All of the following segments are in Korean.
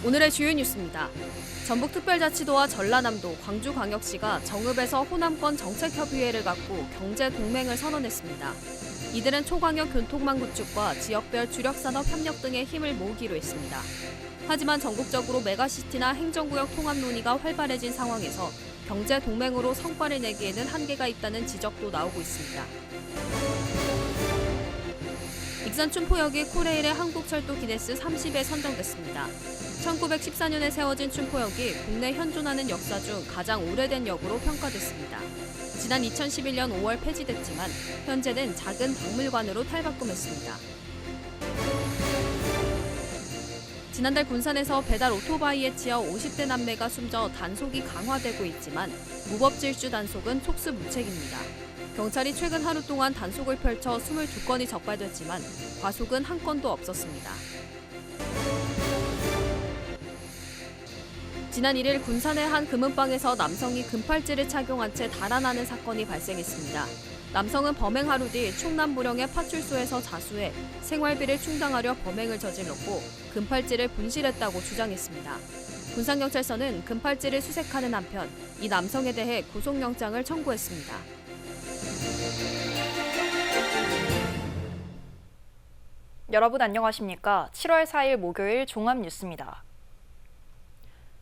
오늘의 주요 뉴스입니다. 전북특별자치도와 전라남도, 광주광역시가 정읍에서 호남권 정책협의회를 갖고 경제동맹을 선언했습니다. 이들은 초광역 교통망 구축과 지역별 주력산업 협력 등의 힘을 모으기로 했습니다. 하지만 전국적으로 메가시티나 행정구역 통합 논의가 활발해진 상황에서 경제동맹으로 성과를 내기에는 한계가 있다는 지적도 나오고 있습니다. 익산 춘포역이 코레일의 한국철도 기네스 30에 선정됐습니다. 1914년에 세워진 춘포역이 국내 현존하는 역사 중 가장 오래된 역으로 평가됐습니다. 지난 2011년 5월 폐지됐지만 현재는 작은 박물관으로 탈바꿈했습니다. 지난달 군산에서 배달 오토바이에 치여 50대 남매가 숨져 단속이 강화되고 있지만 무법질주 단속은 속수무책입니다. 경찰이 최근 하루 동안 단속을 펼쳐 22건이 적발됐지만 과속은 한 건도 없었습니다. 지난 1일 군산의 한 금은방에서 남성이 금팔찌를 착용한 채 달아나는 사건이 발생했습니다. 남성은 범행 하루 뒤 충남보령의 파출소에서 자수해 생활비를 충당하려 범행을 저질렀고 금팔찌를 분실했다고 주장했습니다. 군산경찰서는 금팔찌를 수색하는 한편 이 남성에 대해 구속영장을 청구했습니다. 여러분 안녕하십니까? 7월 4일 목요일 종합뉴스입니다.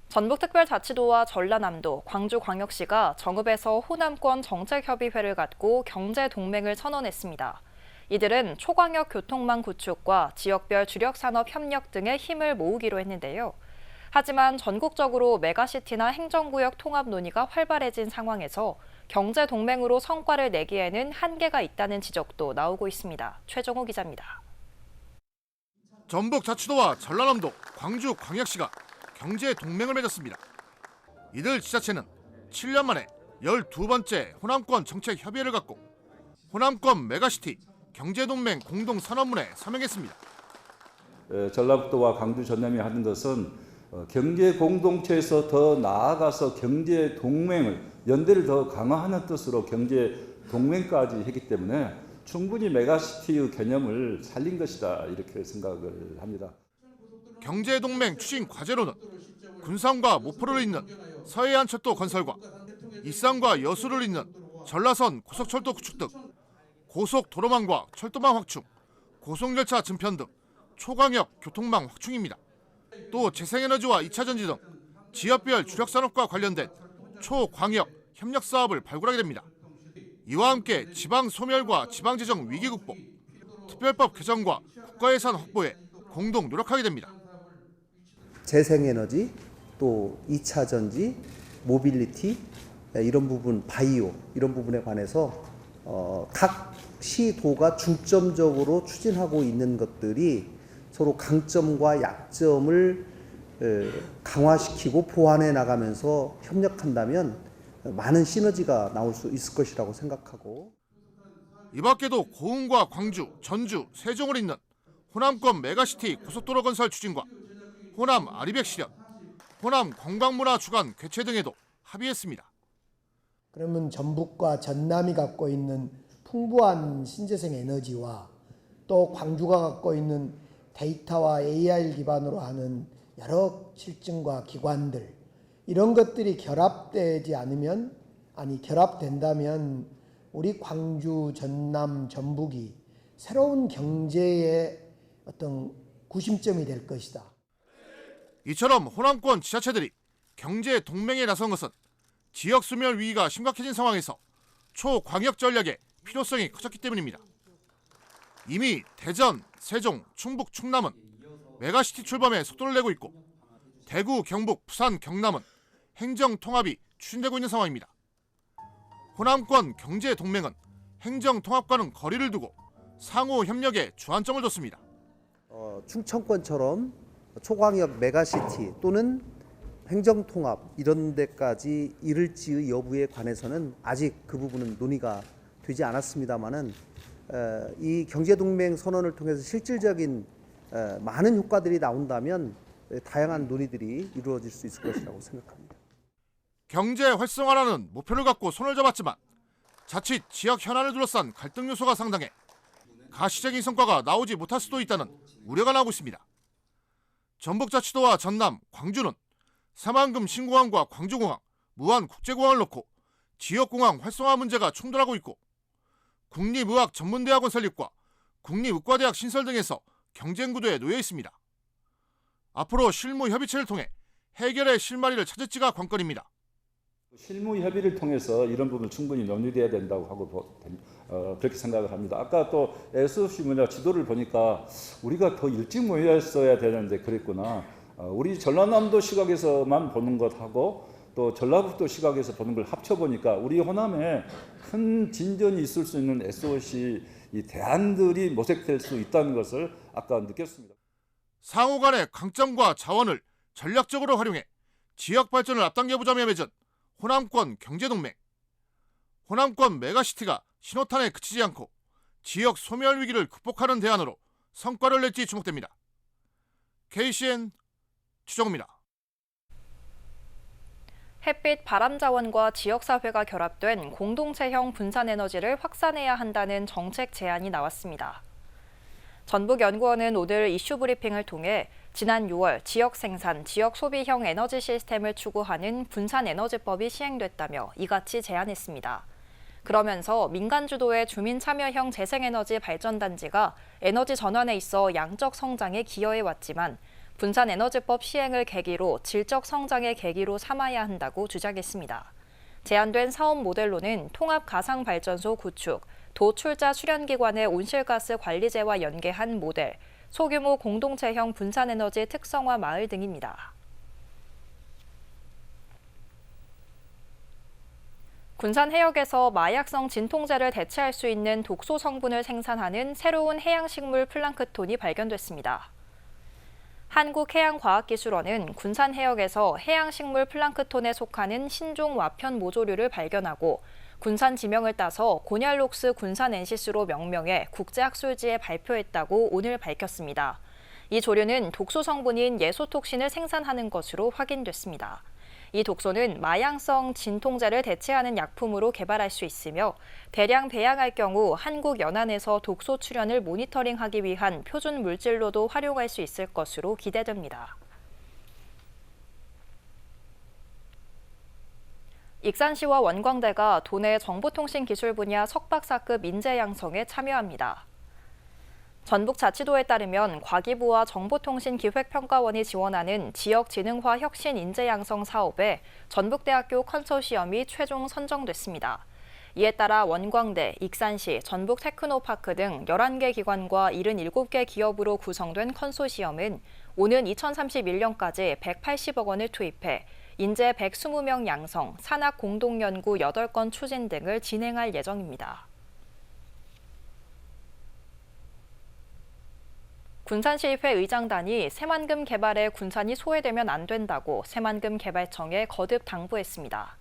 전북특별자치도와 전라남도, 광주광역시가 정읍에서 호남권 정책협의회를 갖고 경제동맹을 선언했습니다. 이들은 초광역 교통망 구축과 지역별 주력산업 협력 등의 힘을 모으기로 했는데요. 하지만 전국적으로 메가시티나 행정구역 통합 논의가 활발해진 상황에서 경제동맹으로 성과를 내기에는 한계가 있다는 지적도 나오고 있습니다. 최정호 기자입니다. 전북자치도와 전라남도, 광주광역시가 경제 동맹을 맺었습니다. 이들 지자체는 7년 만에 12번째 호남권 정책 협의회를 갖고 호남권 메가시티 경제동맹 공동선언문에 서명했습니다. 전라북도와 광주, 전남이 하는 것은 경제 공동체에서 더 나아가서 경제 동맹을 연대를 더 강화하는 뜻으로 경제 동맹까지 했기 때문에 충분히 메가시티의 개념을 살린 것이다 이렇게 생각을 합니다. 경제동맹 추진 과제로는 군산과 모포를 잇는 서해안철도 건설과 익산과 여수를 잇는 전라선 고속철도 구축 등 고속도로망과 철도망 확충, 고속열차 증편 등 초광역 교통망 확충입니다. 또 재생에너지와 2차전지 등 지역별 주력산업과 관련된 초광역 협력사업을 발굴하게 됩니다. 이와 함께 지방소멸과 지방재정 위기 극복, 특별법 개정과 국가예산 확보에 공동 노력하게 됩니다. 재생에너지, 또 2차 전지, 모빌리티 이런 부분, 바이오 이런 부분에 관해서 각 시도가 중점적으로 추진하고 있는 것들이 서로 강점과 약점을 강화시키고 보완해 나가면서 협력한다면 많은 시너지가 나올 수 있을 것이라고 생각하고, 이 밖에도 고흥과 광주, 전주, 세종을 잇는 호남권 메가시티 고속도로 건설 추진과 호남 아리백 실현, 호남 관광문화 주간 개최 등에도 합의했습니다. 그러면 전북과 전남이 갖고 있는 풍부한 신재생 에너지와 또 광주가 갖고 있는 데이터와 AI 기반으로 하는 여러 실증과 기관들, 이런 것들이 결합되지 않으면, 결합된다면 우리 광주, 전남, 전북이 새로운 경제의 어떤 구심점이 될 것이다. 이처럼 호남권 지자체들이 경제 동맹에 나선 것은 지역 소멸 위기가 심각해진 상황에서 초광역 전략의 필요성이 커졌기 때문입니다. 이미 대전, 세종, 충북, 충남은 메가시티 출범에 속도를 내고 있고 대구, 경북, 부산, 경남은 행정 통합이 추진되고 있는 상황입니다. 호남권 경제 동맹은 행정 통합과는 거리를 두고 상호 협력에 주안점을 뒀습니다. 충청권처럼 초광역 메가시티 또는 행정통합 이런 데까지 이를지의 여부에 관해서는 아직 그 부분은 논의가 되지 않았습니다마는 이 경제동맹 선언을 통해서 실질적인 많은 효과들이 나온다면 다양한 논의들이 이루어질 수 있을 것이라고 생각합니다. 경제 활성화라는 목표를 갖고 손을 잡았지만 자칫 지역 현안을 둘러싼 갈등 요소가 상당해 가시적인 성과가 나오지 못할 수도 있다는 우려가 나오고 있습니다. 전북자치도와 전남, 광주는 새만금 신공항과 광주공항, 무안국제공항을 놓고 지역공항 활성화 문제가 충돌하고 있고 국립의학전문대학원 설립과 국립의과대학 신설 등에서 경쟁구도에 놓여 있습니다. 앞으로 실무 협의체를 통해 해결의 실마리를 찾을지가 관건입니다. 실무 협의를 통해서 이런 부분을 충분히 논의돼야 된다고 하고 그렇게 생각을 합니다. 아까 또 SOC 문화 지도를 보니까 우리가 더 일찍 모였어야 되는데 그랬구나. 우리 전라남도 시각에서만 보는 것하고 또 전라북도 시각에서 보는 걸 합쳐보니까 우리 호남에 큰 진전이 있을 수 있는 SOC 이 대안들이 모색될 수 있다는 것을 아까 느꼈습니다. 상호 간의 강점과 자원을 전략적으로 활용해 지역 발전을 앞당겨보자며 맺은 호남권 경제동맹. 호남권 메가시티가 신호탄에 그치지 않고 지역 소멸 위기를 극복하는 대안으로 성과를 낼지 주목됩니다. KCN 추정입니다. 햇빛 바람 자원과 지역사회가 결합된 공동체형 분산에너지를 확산해야 한다는 정책 제안이 나왔습니다. 전북연구원은 오늘 이슈 브리핑을 통해 지난 6월 지역 생산, 지역 소비형 에너지 시스템을 추구하는 분산에너지법이 시행됐다며 이같이 제안했습니다. 그러면서 민간 주도의 주민 참여형 재생에너지 발전단지가 에너지 전환에 있어 양적 성장에 기여해왔지만 분산에너지법 시행을 계기로 질적 성장의 계기로 삼아야 한다고 주장했습니다. 제안된 사업 모델로는 통합 가상발전소 구축, 도출자 수련기관의 온실가스 관리제와 연계한 모델, 소규모 공동체형 분산에너지 특성화 마을 등입니다. 군산 해역에서 마약성 진통제를 대체할 수 있는 독소 성분을 생산하는 새로운 해양식물 플랑크톤이 발견됐습니다. 한국해양과학기술원은 군산 해역에서 해양식물 플랑크톤에 속하는 신종 와편 모조류를 발견하고 군산 지명을 따서 고냰록스 군산 엔시스로 명명해 국제학술지에 발표했다고 오늘 밝혔습니다. 이 조류는 독소 성분인 예소톡신을 생산하는 것으로 확인됐습니다. 이 독소는 마약성 진통제를 대체하는 약품으로 개발할 수 있으며 대량 배양할 경우 한국 연안에서 독소 출현을 모니터링하기 위한 표준 물질로도 활용할 수 있을 것으로 기대됩니다. 익산시와 원광대가 도내 정보통신기술 분야 석박사급 인재 양성에 참여합니다. 전북자치도에 따르면 과기부와 정보통신기획평가원이 지원하는 지역지능화 혁신 인재 양성 사업에 전북대학교 컨소시엄이 최종 선정됐습니다. 이에 따라 원광대, 익산시, 전북테크노파크 등 11개 기관과 77개 기업으로 구성된 컨소시엄은 오는 2031년까지 180억 원을 투입해 인재 120명 양성, 산학 공동연구 8건 추진 등을 진행할 예정입니다. 군산시의회 의장단이 새만금 개발에 군산이 소외되면 안 된다고 새만금 개발청에 거듭 당부했습니다.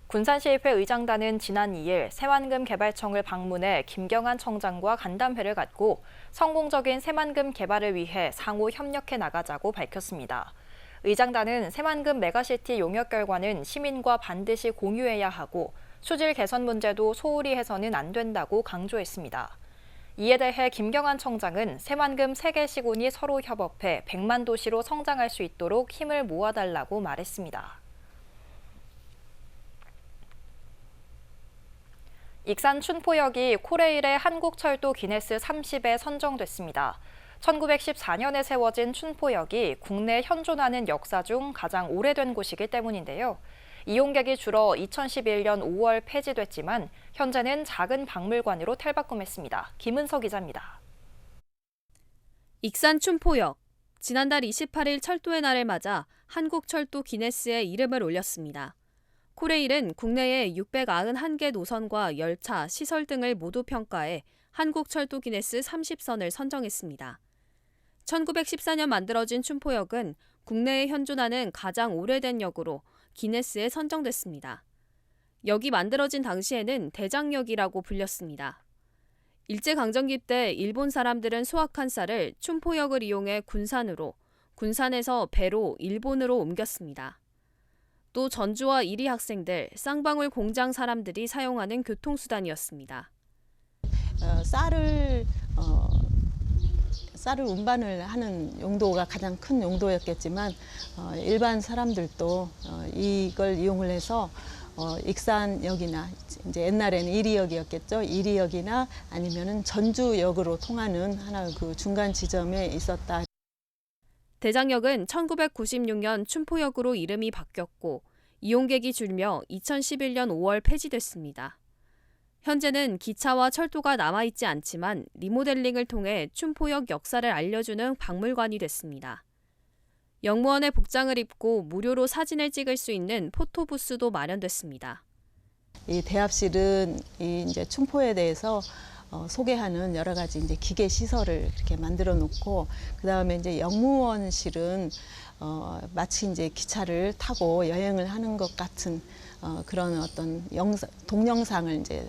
군산시의회 의장단은 지난 2일 새만금 개발청을 방문해 김경환 청장과 간담회를 갖고 성공적인 새만금 개발을 위해 상호 협력해 나가자고 밝혔습니다. 의장단은 새만금 메가시티 용역 결과는 시민과 반드시 공유해야 하고 수질 개선 문제도 소홀히 해서는 안 된다고 강조했습니다. 이에 대해 김경환 청장은 새만금 3개 시군이 서로 협업해 100만 도시로 성장할 수 있도록 힘을 모아달라고 말했습니다. 익산 춘포역이 코레일의 한국철도 기네스 30에 선정됐습니다. 1914년에 세워진 춘포역이 국내 현존하는 역사 중 가장 오래된 곳이기 때문인데요. 이용객이 줄어 2011년 5월 폐지됐지만 현재는 작은 박물관으로 탈바꿈했습니다. 김은서 기자입니다. 익산 춘포역. 지난달 28일 철도의 날을 맞아 한국철도 기네스에 이름을 올렸습니다. 코레일은 국내에 691개 노선과 열차, 시설 등을 모두 평가해 한국철도 기네스 30선을 선정했습니다. 1914년 만들어진 춘포역은 국내에 현존하는 가장 오래된 역으로 기네스에 선정됐습니다. 역이 만들어진 당시에는 대장역이라고 불렸습니다. 일제강점기 때 일본 사람들은 수확한 쌀을 춘포역을 이용해 군산으로, 군산에서 배로 일본으로 옮겼습니다. 또 전주와 이리 학생들, 쌍방울 공장 사람들이 사용하는 교통수단이었습니다. 쌀을 쌀을 운반을 하는 용도가 가장 큰 용도였겠지만 일반 사람들도 이걸 이용을 해서 익산역이나 이제 옛날에는 이리역이었겠죠. 이리역이나 아니면은 전주역으로 통하는 하나의 그 중간 지점에 있었다. 대장역은 1996년 춘포역으로 이름이 바뀌었고 이용객이 줄며 2011년 5월 폐지됐습니다. 현재는 기차와 철도가 남아있지 않지만 리모델링을 통해 춘포역 역사를 알려주는 박물관이 됐습니다. 역무원의 복장을 입고 무료로 사진을 찍을 수 있는 포토부스도 마련됐습니다. 이 대합실은 이제 춘포에 대해서 소개하는 여러 가지 이제 기계 시설을 이렇게 만들어 놓고, 그 다음에 이제 역무원실은 마치 이제 기차를 타고 여행을 하는 것 같은 그런 어떤 동영상을 이제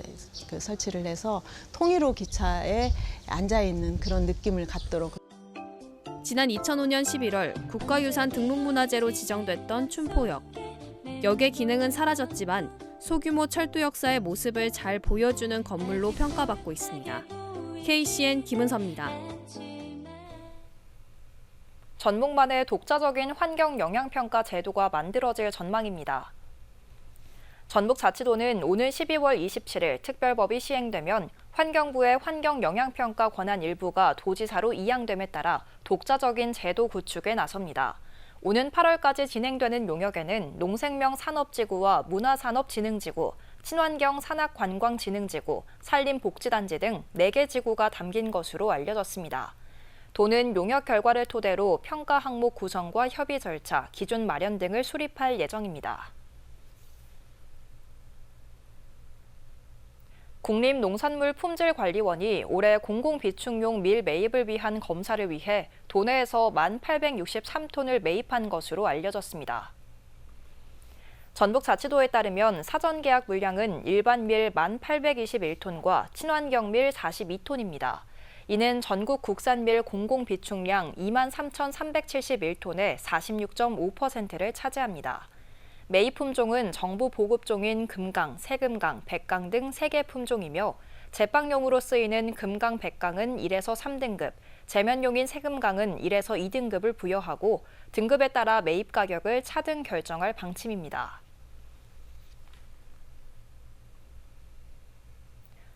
설치를 해서 통일호 기차에 앉아 있는 그런 느낌을 갖도록. 지난 2005년 11월 국가유산 등록문화재로 지정됐던 춘포역. 역의 기능은 사라졌지만 소규모 철도 역사의 모습을 잘 보여주는 건물로 평가받고 있습니다. KCN 김은서입니다. 전북만의 독자적인 환경 영향평가 제도가 만들어질 전망입니다. 전북자치도는 오늘 12월 27일 특별법이 시행되면 환경부의 환경영향평가 권한 일부가 도지사로 이양됨에 따라 독자적인 제도 구축에 나섭니다. 오는 8월까지 진행되는 용역에는 농생명 산업지구와 문화산업진흥지구, 친환경 산악관광진흥지구, 산림복지단지 등 4개 지구가 담긴 것으로 알려졌습니다. 도는 용역 결과를 토대로 평가 항목 구성과 협의 절차, 기준 마련 등을 수립할 예정입니다. 국립농산물품질관리원이 올해 공공비축용 밀 매입을 위한 검사를 위해 도내에서 1,863톤을 매입한 것으로 알려졌습니다. 전북자치도에 따르면 사전계약 물량은 일반 밀 1,821톤과 친환경 밀 42톤입니다. 이는 전국 국산밀 공공비축량 23,371톤의 46.5%를 차지합니다. 매입 품종은 정부 보급종인 금강, 새금강, 백강 등 3개 품종이며 제빵용으로 쓰이는 금강, 백강은 1에서 3등급, 제면용인 새금강은 1에서 2등급을 부여하고 등급에 따라 매입 가격을 차등 결정할 방침입니다.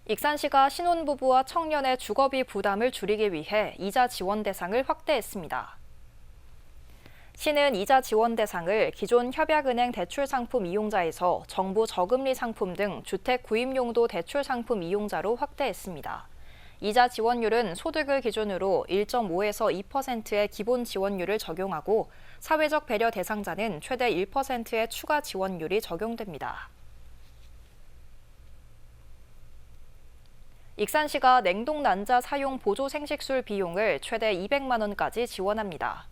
익산시가 신혼부부와 청년의 주거비 부담을 줄이기 위해 이자 지원 대상을 확대했습니다. 시는 이자 지원 대상을 기존 협약은행 대출상품 이용자에서 정부 저금리 상품 등 주택 구입용도 대출상품 이용자로 확대했습니다. 이자 지원율은 소득을 기준으로 1.5에서 2%의 기본 지원율을 적용하고 사회적 배려 대상자는 최대 1%의 추가 지원율이 적용됩니다. 익산시가 냉동 난자 사용 보조 생식술 비용을 최대 200만 원까지 지원합니다.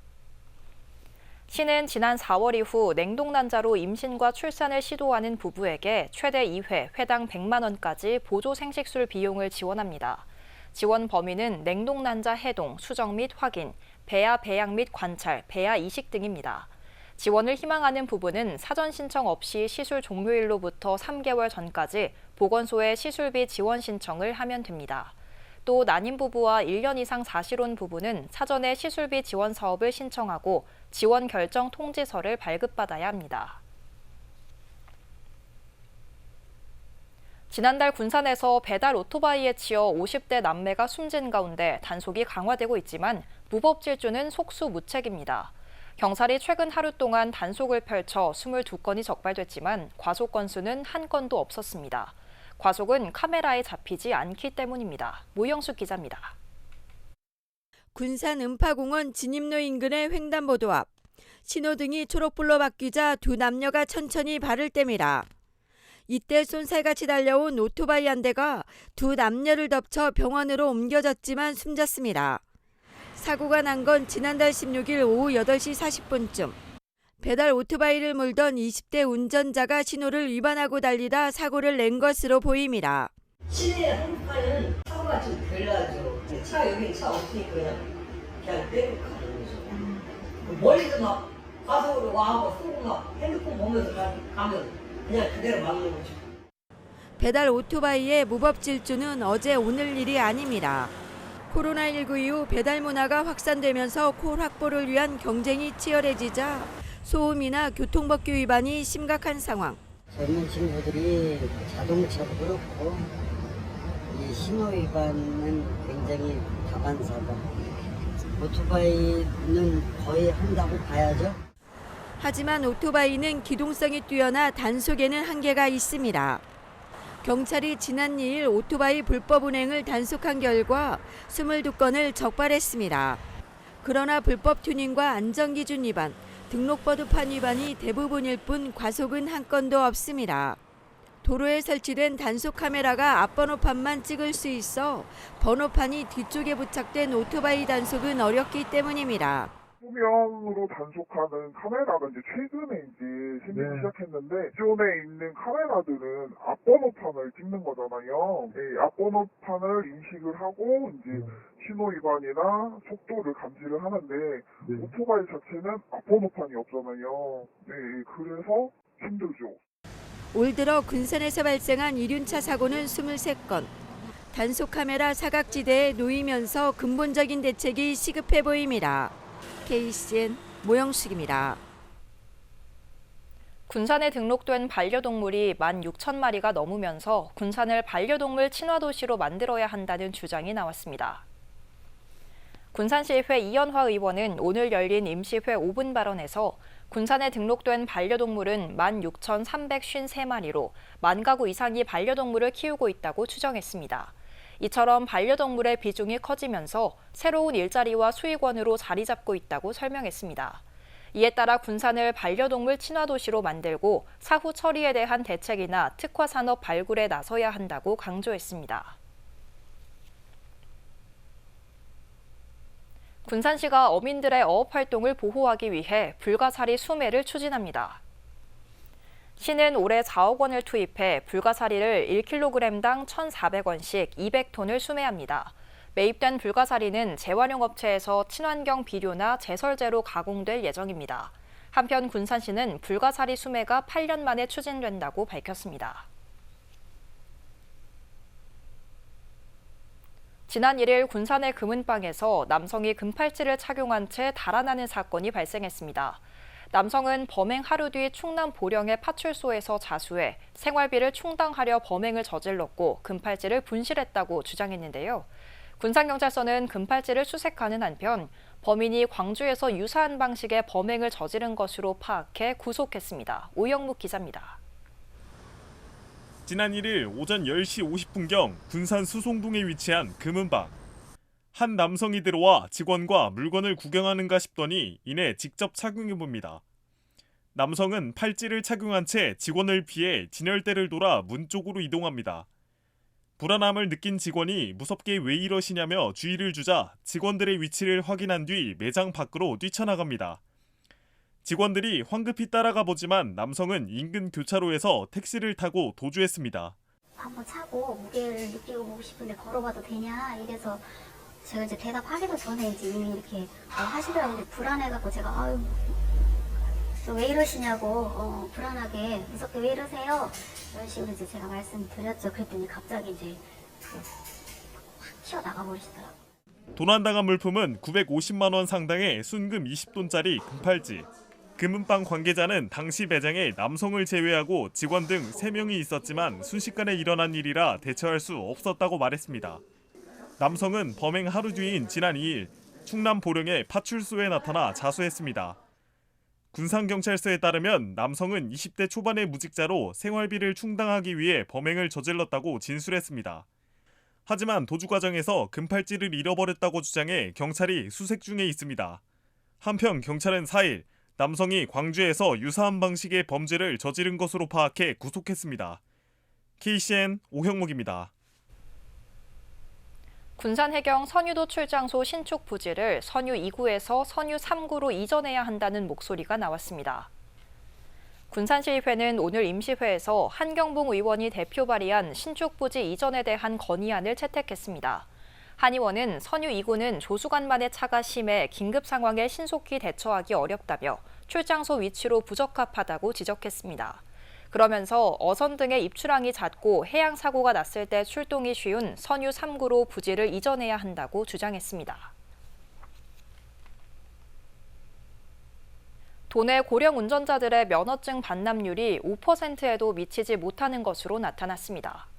시는 지난 4월 이후 냉동난자로 임신과 출산을 시도하는 부부에게 최대 2회 회당 100만 원까지 보조 생식술 비용을 지원합니다. 지원 범위는 냉동난자 해동, 수정 및 확인, 배아 배양 및 관찰, 배아 이식 등입니다. 지원을 희망하는 부부는 사전 신청 없이 시술 종료일로부터 3개월 전까지 보건소에 시술비 지원 신청을 하면 됩니다. 또 난임 부부와 1년 이상 사실혼 부부는 사전에 시술비 지원 사업을 신청하고 지원 결정 통지서를 발급받아야 합니다. 지난달 군산에서 배달 오토바이에 치여 50대 남매가 숨진 가운데 단속이 강화되고 있지만 무법 질주는 속수무책입니다. 경찰이 최근 하루 동안 단속을 펼쳐 22건이 적발됐지만 과속 건수는 한 건도 없었습니다. 과속은 카메라에 잡히지 않기 때문입니다. 모영숙 기자입니다. 군산 음파공원 진입로 인근의 횡단보도 앞. 신호등이 초록불로 바뀌자 두 남녀가 천천히 발을 뗍니다. 이때 쏜살같이 달려온 오토바이 한 대가 두 남녀를 덮쳐 병원으로 옮겨졌지만 숨졌습니다. 사고가 난 건 지난달 16일 오후 8시 40분쯤. 배달 오토바이를 몰던 20대 운전자가 신호를 위반하고 달리다 사고를 낸 것으로 보입니다. 시내 한복판은 사고가 좀 덜 나죠. 차 여기 차 없으니까 그냥 빼고 가는 거죠. 멀리서 막 가속으로 와하고 쏘고 막 핸드폰 보면서 가면 그냥 그대로 막는 거죠. 배달 오토바이의 무법 질주는 어제 오늘 일이 아닙니다. 코로나19 이후 배달 문화가 확산되면서 콜 확보를 위한 경쟁이 치열해지자 소음이나 교통법규 위반이 심각한 상황. 젊은 친구들이 자동차도 그렇고 이 신호 위반은 굉장히 다반사다. 오토바이는 거의 한다고 봐야죠. 하지만 오토바이는 기동성이 뛰어나 단속에는 한계가 있습니다. 경찰이 지난 2일 오토바이 불법 운행을 단속한 결과 22건을 적발했습니다. 그러나 불법 튜닝과 안전기준 위반, 등록번호판 위반이 대부분일 뿐 과속은 한 건도 없습니다. 도로에 설치된 단속 카메라가 앞번호판만 찍을 수 있어 번호판이 뒤쪽에 부착된 오토바이 단속은 어렵기 때문입니다. 소명으로 단속하는 카메라가 이제 최근에 생기기 시작했는데 기존에 있는 카메라들은 앞번호판을 찍는 거잖아요. 앞번호판을 인식을 하고 이제 신호 위반이나 속도를 감지를 하는데 오토바이 자체는 앞번호판이 없잖아요. 그래서 힘들죠. 올 들어 군산에서 발생한 이륜차 사고는 23건. 단속 카메라 사각지대에 놓이면서 근본적인 대책이 시급해 보입니다. KCN 모영숙입니다. 군산에 등록된 반려동물이 16,000마리가 넘으면서 군산을 반려동물 친화도시로 만들어야 한다는 주장이 나왔습니다. 군산시의회 이연화 의원은 오늘 열린 임시회 5분 발언에서 군산에 등록된 반려동물은 16,353마리로 10,000가구 이상이 반려동물을 키우고 있다고 추정했습니다. 이처럼 반려동물의 비중이 커지면서 새로운 일자리와 수익원으로 자리 잡고 있다고 설명했습니다. 이에 따라 군산을 반려동물 친화도시로 만들고 사후 처리에 대한 대책이나 특화 산업 발굴에 나서야 한다고 강조했습니다. 군산시가 어민들의 어업 활동을 보호하기 위해 불가사리 수매를 추진합니다. 시는 올해 4억 원을 투입해 불가사리를 1kg당 1,400원씩 200톤을 수매합니다. 매입된 불가사리는 재활용 업체에서 친환경 비료나 제설제로 가공될 예정입니다. 한편 군산시는 불가사리 수매가 8년 만에 추진된다고 밝혔습니다. 지난 1일 군산의 금은방에서 남성이 금팔찌를 착용한 채 달아나는 사건이 발생했습니다. 남성은 범행 하루 뒤 충남 보령의 파출소에서 자수해 생활비를 충당하려 범행을 저질렀고 금팔찌를 분실했다고 주장했는데요. 군산경찰서는 금팔찌를 수색하는 한편 범인이 광주에서 유사한 방식의 범행을 저지른 것으로 파악해 구속했습니다. 오영묵 기자입니다. 지난 1일 오전 10시 50분경 군산 수송동에 위치한 금은방. 한 남성이 들어와 직원과 물건을 구경하는가 싶더니 이내 직접 착용해봅니다. 남성은 팔찌를 착용한 채 직원을 피해 진열대를 돌아 문 쪽으로 이동합니다. 불안함을 느낀 직원이 무섭게 왜 이러시냐며 주의를 주자 직원들의 위치를 확인한 뒤 매장 밖으로 뛰쳐나갑니다. 직원들이 황급히 따라가 보지만 남성은 인근 교차로에서 택시를 타고 도주했습니다. 한번 차고 무게를 느끼고 보고 싶은데 걸어봐도 되냐 이래서 제가 이제 대답하기도 전에 이제 이미 이렇게 하시더라고요. 불안해갖고 제가 왜 이러시냐고 불안하게 무섭게 왜 이러세요? 이런 식으로 이제 제가 말씀드렸죠. 그랬더니 갑자기 이제 확 튀어나가 버리시더라고요. 도난당한 물품은 950만 원 상당의 순금 20돈짜리 금팔찌. 금은방 관계자는 당시 매장에 남성을 제외하고 직원 등 3명이 있었지만 순식간에 일어난 일이라 대처할 수 없었다고 말했습니다. 남성은 범행 하루 뒤인 지난 2일 충남 보령의 파출소에 나타나 자수했습니다. 군산경찰서에 따르면 남성은 20대 초반의 무직자로 생활비를 충당하기 위해 범행을 저질렀다고 진술했습니다. 하지만 도주 과정에서 금팔찌를 잃어버렸다고 주장해 경찰이 수색 중에 있습니다. 한편 경찰은 4일 남성이 광주에서 유사한 방식의 범죄를 저지른 것으로 파악해 구속했습니다. KCN 오형목입니다. 군산해경 선유도 출장소 신축 부지를 선유 2구에서 선유 3구로 이전해야 한다는 목소리가 나왔습니다. 군산시의회는 오늘 임시회에서 한경봉 의원이 대표 발의한 신축 부지 이전에 대한 건의안을 채택했습니다. 한 의원은 선유 2구는 조수간만의 차가 심해 긴급 상황에 신속히 대처하기 어렵다며 출장소 위치로 부적합하다고 지적했습니다. 그러면서 어선 등의 입출항이 잦고 해양 사고가 났을 때 출동이 쉬운 선유 3구로 부지를 이전해야 한다고 주장했습니다. 도내 고령 운전자들의 면허증 반납률이 5%에도 미치지 못하는 것으로 나타났습니다.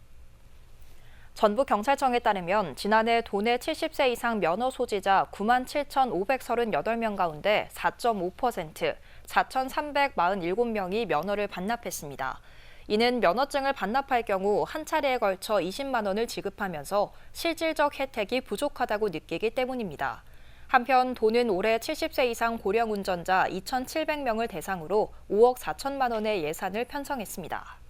전북경찰청에 따르면 지난해 도내 70세 이상 면허 소지자 97,538명 가운데 4.5%, 4,347명이 면허를 반납했습니다. 이는 면허증을 반납할 경우 한 차례에 걸쳐 20만 원을 지급하면서 실질적 혜택이 부족하다고 느끼기 때문입니다. 한편 도는 올해 70세 이상 고령 운전자 2,700명을 대상으로 5억 4천만 원의 예산을 편성했습니다.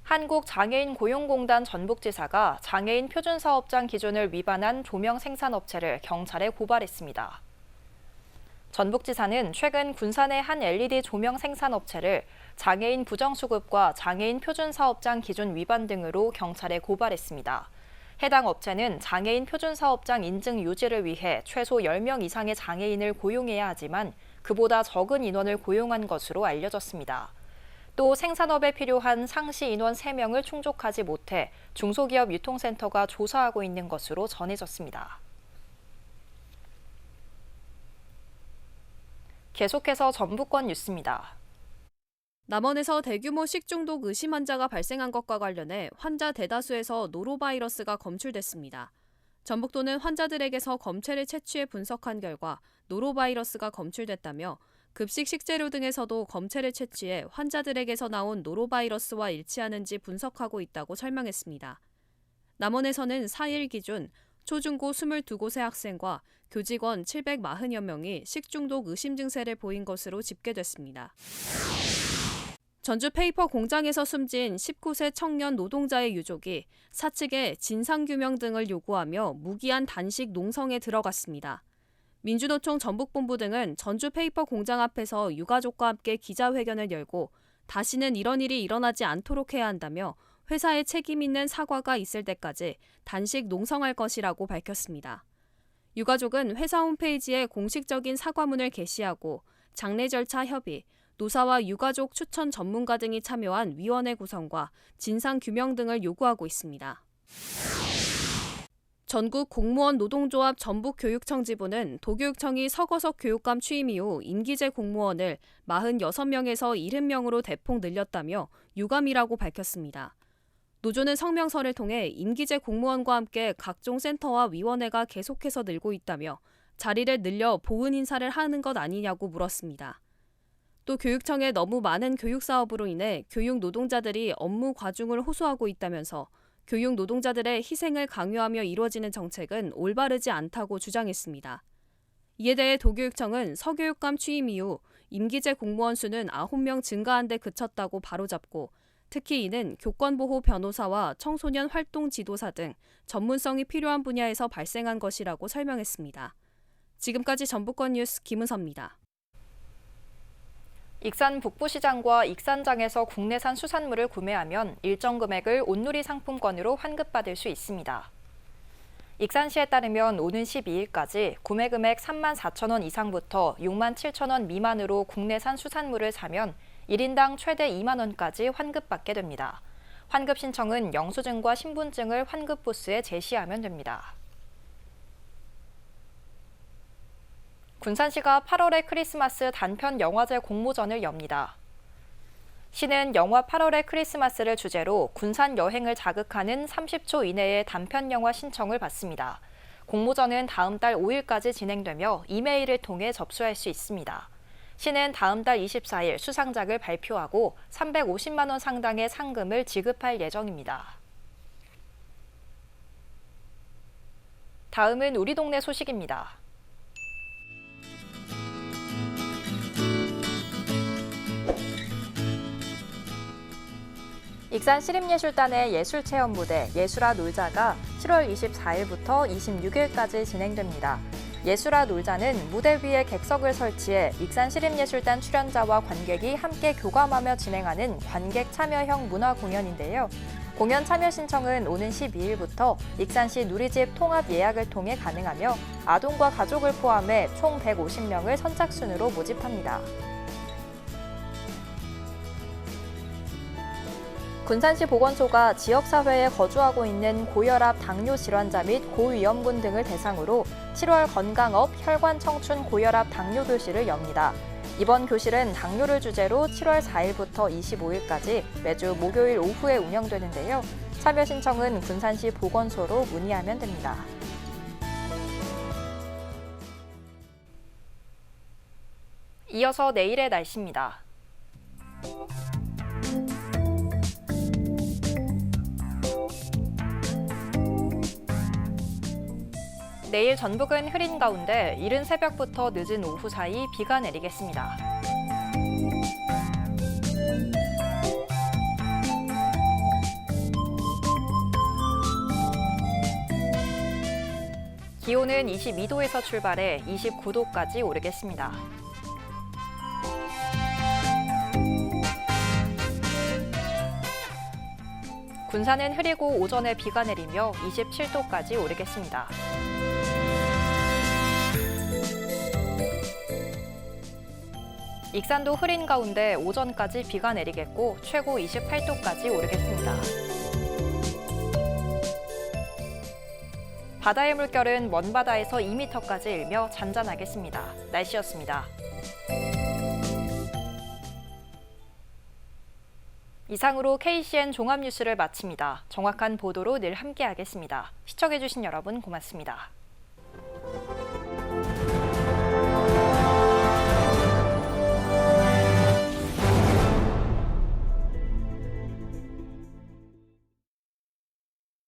한국장애인고용공단 전북지사가 장애인 표준사업장 기준을 위반한 조명 생산업체를 경찰에 고발했습니다. 전북지사는 최근 군산의 한 LED 조명 생산업체를 장애인 부정수급과 장애인 표준사업장 기준 위반 등으로 경찰에 고발했습니다. 해당 업체는 장애인 표준사업장 인증 유지를 위해 최소 10명 이상의 장애인을 고용해야 하지만 그보다 적은 인원을 고용한 것으로 알려졌습니다. 또 생산업에 필요한 상시 인원 3명을 충족하지 못해 중소기업 유통센터가 조사하고 있는 것으로 전해졌습니다. 계속해서 전북권 뉴스입니다. 남원에서 대규모 식중독 의심 환자가 발생한 것과 관련해 환자 대다수에서 노로바이러스가 검출됐습니다. 전북도는 환자들에게서 검체를 채취해 분석한 결과 노로바이러스가 검출됐다며 급식 식재료 등에서도 검체를 채취해 환자들에게서 나온 노로바이러스와 일치하는지 분석하고 있다고 설명했습니다. 남원에서는 4일 기준 초중고 22곳의 학생과 교직원 740여 명이 식중독 의심 증세를 보인 것으로 집계됐습니다. 전주 페이퍼 공장에서 숨진 19세 청년 노동자의 유족이 사측에 진상규명 등을 요구하며 무기한 단식 농성에 들어갔습니다. 민주노총 전북본부 등은 전주 페이퍼 공장 앞에서 유가족과 함께 기자회견을 열고 다시는 이런 일이 일어나지 않도록 해야 한다며 회사에 책임 있는 사과가 있을 때까지 단식 농성할 것이라고 밝혔습니다. 유가족은 회사 홈페이지에 공식적인 사과문을 게시하고 장례 절차 협의, 노사와 유가족 추천 전문가 등이 참여한 위원회 구성과 진상규명 등을 요구하고 있습니다. 전국 공무원 노동조합 전북교육청 지부는 도교육청이 서거석 교육감 취임 이후 임기제 공무원을 46명에서 70명으로 대폭 늘렸다며 유감이라고 밝혔습니다. 노조는 성명서를 통해 임기제 공무원과 함께 각종 센터와 위원회가 계속해서 늘고 있다며 자리를 늘려 보은 인사를 하는 것 아니냐고 물었습니다. 또 교육청에 너무 많은 교육 사업으로 인해 교육 노동자들이 업무 과중을 호소하고 있다면서 교육 노동자들의 희생을 강요하며 이루어지는 정책은 올바르지 않다고 주장했습니다. 이에 대해 도교육청은 서교육감 취임 이후 임기제 공무원 수는 9명 증가한 데 그쳤다고 바로잡고 특히 이는 교권보호 변호사와 청소년 활동 지도사 등 전문성이 필요한 분야에서 발생한 것이라고 설명했습니다. 지금까지 전북권 뉴스 김은서입니다. 익산 북부시장과 익산장에서 국내산 수산물을 구매하면 일정 금액을 온누리 상품권으로 환급받을 수 있습니다. 익산시에 따르면 오는 12일까지 구매 금액 34,000원 이상부터 67,000원 미만으로 국내산 수산물을 사면 1인당 최대 2만 원까지 환급받게 됩니다. 환급 신청은 영수증과 신분증을 환급 부스에 제시하면 됩니다. 군산시가 8월에 크리스마스 단편 영화제 공모전을 엽니다. 시는 영화 8월의 크리스마스를 주제로 군산 여행을 자극하는 30초 이내의 단편 영화 신청을 받습니다. 공모전은 다음 달 5일까지 진행되며 이메일을 통해 접수할 수 있습니다. 시는 다음 달 24일 수상작을 발표하고 350만 원 상당의 상금을 지급할 예정입니다. 다음은 우리 동네 소식입니다. 익산 시립예술단의 예술체험 무대 예술아 놀자가 7월 24일부터 26일까지 진행됩니다. 예술아 놀자는 무대 위에 객석을 설치해 익산 시립예술단 출연자와 관객이 함께 교감하며 진행하는 관객 참여형 문화 공연인데요. 공연 참여 신청은 오는 12일부터 익산시 누리집 통합 예약을 통해 가능하며 아동과 가족을 포함해 총 150명을 선착순으로 모집합니다. 군산시 보건소가 지역사회에 거주하고 있는 고혈압, 당뇨 질환자 및 고위험군 등을 대상으로 7월 건강업, 혈관, 청춘, 고혈압, 당뇨 교실을 엽니다. 이번 교실은 당뇨를 주제로 7월 4일부터 25일까지 매주 목요일 오후에 운영되는데요. 참여 신청은 군산시 보건소로 문의하면 됩니다. 이어서 내일의 날씨입니다. 내일 전북은 흐린 가운데 이른 새벽부터 늦은 오후 사이 비가 내리겠습니다. 기온은 22도에서 출발해 29도까지 오르겠습니다. 군산은 흐리고 오전에 비가 내리며 27도까지 오르겠습니다. 익산도 흐린 가운데 오전까지 비가 내리겠고 최고 28도까지 오르겠습니다. 바다의 물결은 먼바다에서 2m까지 일며 잔잔하겠습니다. 날씨였습니다. 이상으로 KCN 종합뉴스를 마칩니다. 정확한 보도로 늘 함께하겠습니다. 시청해주신 여러분 고맙습니다.